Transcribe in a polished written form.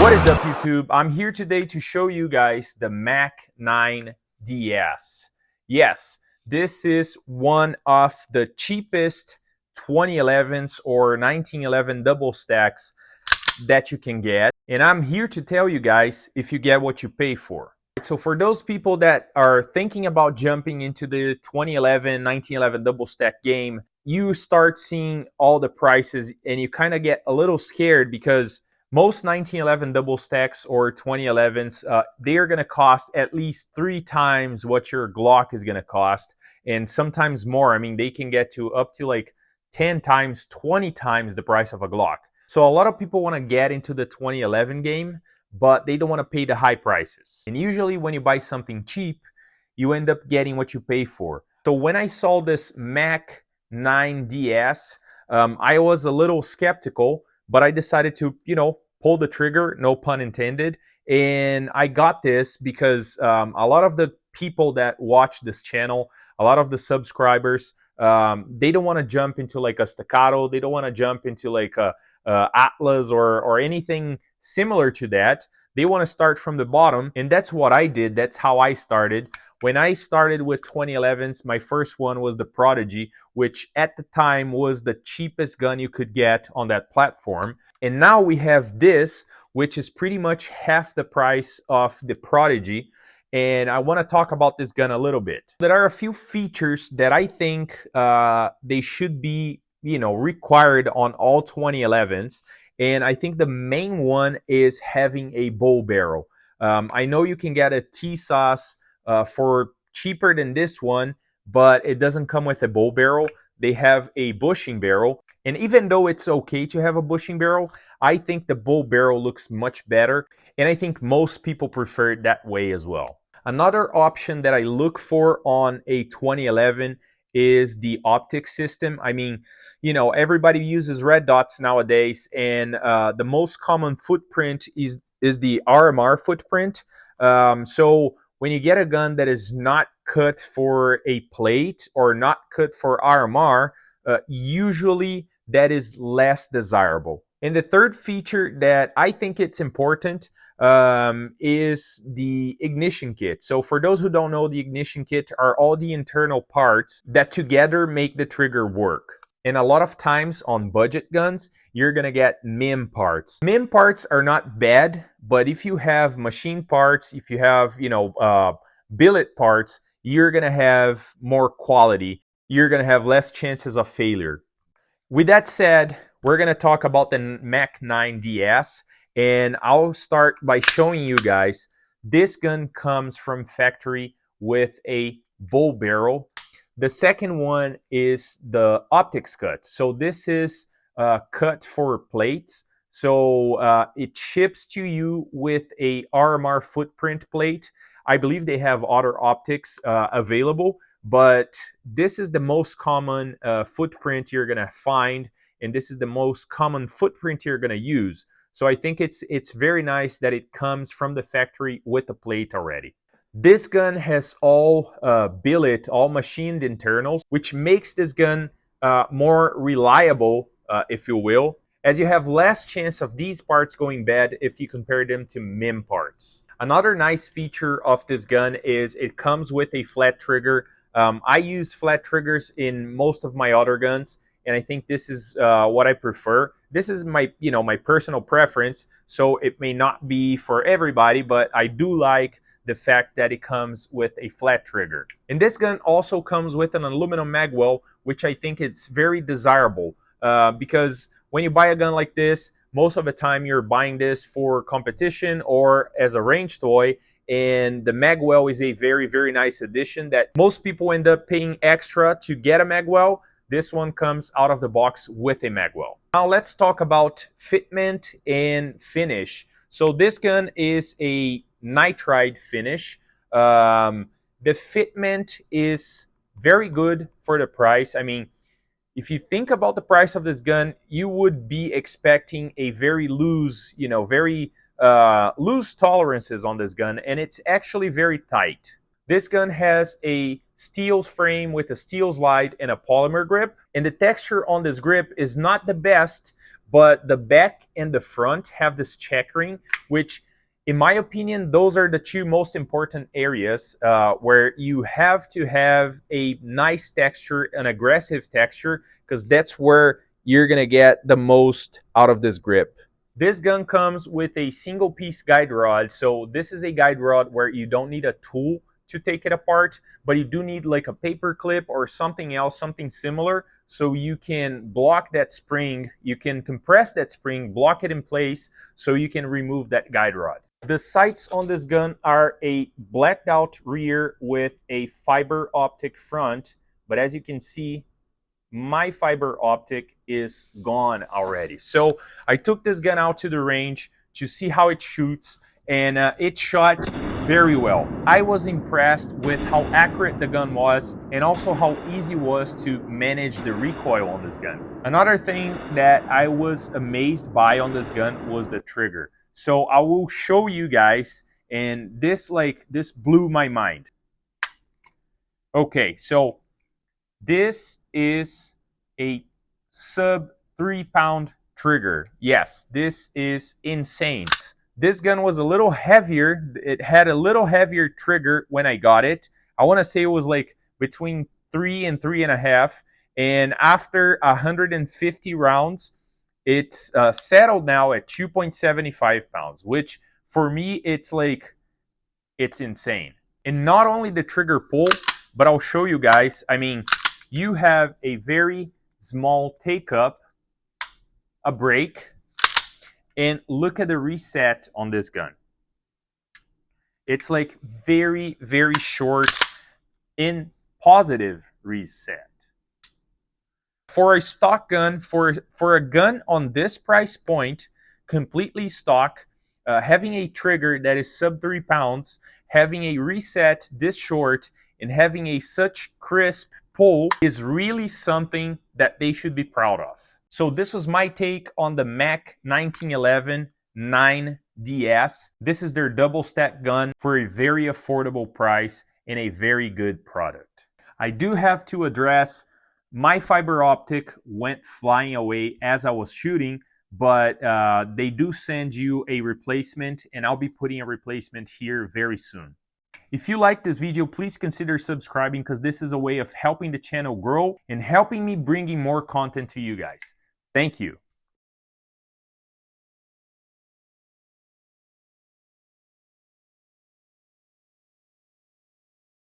What is up, YouTube? I'm here today to show you guys the Mac 9 DS. Yes, this is one of the cheapest 2011s or 1911 double stacks that you can get. And I'm here to tell you guys if you get what you pay for. So for those people that are thinking about jumping into the 2011, 1911 double stack game, you start seeing all the prices and you kind of get a little scared because most 1911 double stacks or 2011s, they are going to cost at least 3 times what your Glock is going to cost, and sometimes more. I mean, they can get to up to like 10 times, 20 times the price of a Glock. So a lot of people want to get into the 2011 game, but they don't want to pay the high prices. And usually when you buy something cheap, you end up getting what you pay for. So when I saw this Mac 9 DS, I was a little skeptical, but I decided to, pull the trigger, no pun intended. And I got this because a lot of the people that watch this channel, a lot of the subscribers, they don't want to jump into like a Staccato. They don't want to jump into like a Atlas or anything similar to that. They want to start from the bottom, and that's what I did. That's how I started. When I started with 2011s, my first one was the Prodigy, which at the time was the cheapest gun you could get on that platform. And now we have this, which is pretty much half the price of the Prodigy. And I want to talk about this gun a little bit. There are a few features that I think they should be, required on all 2011s. And I think the main one is having a bow barrel. I know you can get a T-Sauce for cheaper than this one, but it doesn't come with a bow barrel. They have a bushing barrel. And even though it's okay to have a bushing barrel, I think the bow barrel looks much better. And I think most people prefer it that way as well. Another option that I look for on a 2011 is the optics system. I mean, everybody uses red dots nowadays, and the most common footprint is the RMR footprint. So when you get a gun that is not cut for a plate or not cut for RMR, usually that is less desirable. And the third feature that I think it's important is the ignition kit. So for those who don't know, the ignition kit are all the internal parts that together make the trigger work. And a lot of times on budget guns, you're going to get MIM parts. MIM parts are not bad, but if you have machine parts, if you have, billet parts, you're going to have more quality. You're going to have less chances of failure. With that said, we're going to talk about the Mac 9 DS, and I'll start by showing you guys this gun comes from factory with a bow barrel. The second one is the optics cut. So this is cut for plates. So it ships to you with a RMR footprint plate. I believe they have other optics available, but this is the most common footprint you're gonna find, and this is the most common footprint you're gonna use. So I think it's very nice that it comes from the factory with a plate already. This gun has all billet, all machined internals, which makes this gun more reliable, if you will, as you have less chance of these parts going bad if you compare them to MIM parts. Another nice feature of this gun is it comes with a flat trigger. I use flat triggers in most of my other guns, and I think this is what I prefer. This is my personal preference, so it may not be for everybody, but I do like the fact that it comes with a flat trigger. And this gun also comes with an aluminum magwell, which I think it's very desirable because when you buy a gun like this, most of the time you're buying this for competition or as a range toy, and the magwell is a very, very nice addition that most people end up paying extra to get a magwell. This one comes out of the box with a magwell. Now let's talk about fitment and finish. So this gun is a nitride finish. The fitment is very good for the price. I mean, if you think about the price of this gun, you would be expecting a very loose, very loose tolerances on this gun, and it's actually very tight. This gun has a steel frame with a steel slide and a polymer grip, and the texture on this grip is not the best, but the back and the front have this checkering, which in my opinion, those are the two most important areas where you have to have a nice texture, an aggressive texture, because that's where you're gonna get the most out of this grip. This gun comes with a single piece guide rod. So this is a guide rod where you don't need a tool to take it apart, but you do need like a paper clip or something else, something similar, so you can block that spring, you can compress that spring, block it in place, so you can remove that guide rod. The sights on this gun are a blacked out rear with a fiber optic front, but as you can see, my fiber optic is gone already. So I took this gun out to the range to see how it shoots, and it shot very well. I was impressed with how accurate the gun was and also how easy it was to manage the recoil on this gun. Another thing that I was amazed by on this gun was the trigger. So I will show you guys, and this blew my mind. Okay, so this is a sub 3-pound trigger. Yes, this is insane. This gun was a little heavier. It had a little heavier trigger when I got it. I want to say it was like between 3 and 3.5. And after 150 rounds, it's settled now at 2.75 pounds, which for me, it's insane. And not only the trigger pull, but I'll show you guys. I mean, you have a very small take up, a break, and look at the reset on this gun. It's like very, very short in positive reset. For a stock gun, for a gun on this price point, completely stock, having a trigger that is sub 3 pounds, having a reset this short, and having a such crisp pull is really something that they should be proud of. So this was my take on the MAC 1911 9DS. This is their double stack gun for a very affordable price and a very good product. I do have to address my fiber optic went flying away as I was shooting, but they do send you a replacement, and I'll be putting a replacement here very soon. If you like this video, please consider subscribing, because this is a way of helping the channel grow and helping me bringing more content to you guys. Thank you.